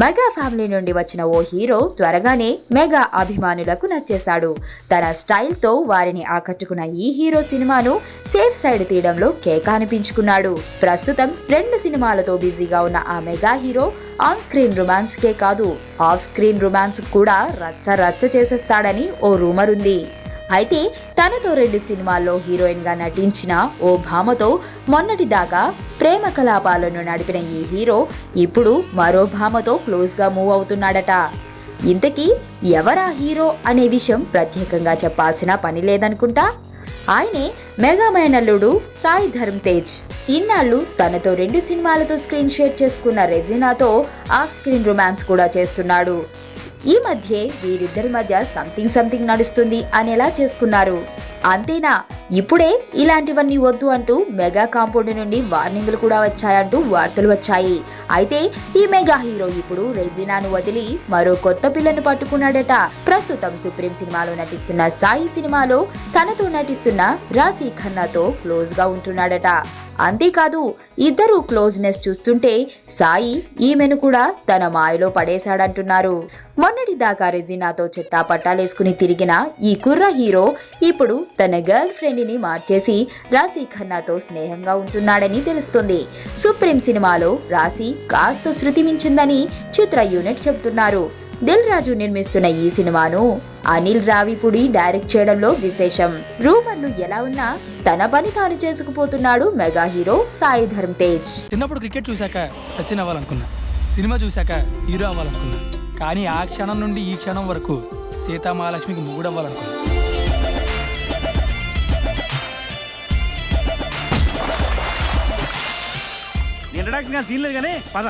Mega family నుండి వచ్చిన ఓ hero త్వరగానే మెగా అభిమానులకు నచ్చేశాడు. తన స్టైల్తో వారిని ఆకట్టుకున్న ఈ హీరో సినిమాను సేఫ్ సైడ్ తీయడంలో కేక అనిపించుకున్నాడు. ప్రస్తుతం 2 సినిమాలతో బిజీగా ఉన్న ఆ mega hero on screen romance కే కాదు, ఆఫ్ స్క్రీన్ రొమాన్స్ కూడా రచ్చ చేసేస్తాడని ఓ రూమర్ ఉంది. అయితే తనతో 2 సినిమాల్లో హీరోయిన్ గా నటించిన ఓ భామతో మొన్నటిదాకా ప్రేమ కలాపాలను నడిపిన ఈ హీరో ఇప్పుడు మరో భామతో క్లోజ్ గా మూవ్ అవుతున్నాడట. ఇంతకీ ఎవరా హీరో అనే విషయం ప్రత్యేకంగా చెప్పాల్సిన పని లేదనుకుంటా. ఆయనే మెగా మేనల్లుడు సాయి ధరమ్ తేజ్. ఇన్నాళ్ళు తనతో 2 సినిమాలతో స్క్రీన్ షేర్ చేసుకున్న రెజీనాతో ఆఫ్ స్క్రీన్ రొమాన్స్ కూడా చేస్తున్నాడు. ఈ మధ్య వీరిద్దరి మధ్య సంథింగ్ నడుస్తుంది అనేలా చేసుకున్నారు. అంతేనా, ఇప్పుడే ఇలాంటివన్నీ వద్దు అంటూ మెగా కాంపౌండ్ నుండి వార్నింగ్లు కూడా వచ్చాయంటూ వార్తలు వచ్చాయి. అయితే ఈ మెగా హీరో ఇప్పుడు రెజీనాను వదిలి మరో కొత్త పిల్లను పట్టుకున్నాడట. ప్రస్తుతం సుప్రీం సినిమాలో నటిస్తున్న సాయి సినిమాలో తనతో నటిస్తున్న రాశి ఖన్నాతో క్లోజ్ గా ఉంటున్నాడట. అంతేకాదు, ఇద్దరు క్లోజ్నెస్ చూస్తుంటే సాయి ఈమెను కూడా తన మాయలో పడేశాడంటున్నారు. మొన్నటి దాకా రెజీనాతో చెట్టా పట్టాలేసుకుని తిరిగిన ఈ కుర్ర హీరో ఇప్పుడు తన గర్ల్ ఫ్రెండ్ ని మార్చేసి రాశి ఖన్నాతో స్నేహంగా ఉంటున్నాడని తెలుస్తుంది. సుప్రీం సినిమాలో రాశి కాస్త శృతి మించిందని చిత్ర యూనిట్ చెబుతున్నారు. దిల్ రాజు నిర్మిస్తున్న ఈ సినిమాను అనిల్ రావిపూడి డైరెక్ట్ చేయడంలో విశేషం. రూమర్లు ఎలా ఉన్నా తన పని తాను చేసుకుపోతున్నాడు మెగా హీరో సాయి ధరమ్ తేజ్. చిన్నప్పుడు క్రికెట్ చూశాక సచిన్ అవ్వాలనుకున్నా, సినిమా చూశాక హీరో అవ్వాలనుకున్నా, కానీ ఆ క్షణం నుండి ఈ క్షణం వరకు సీతామహాలక్ష్మికి మొగుడు అవ్వాలనుకున్నా. ఇంట్రడక్షన్ సీన్ లేదు కానీ పద.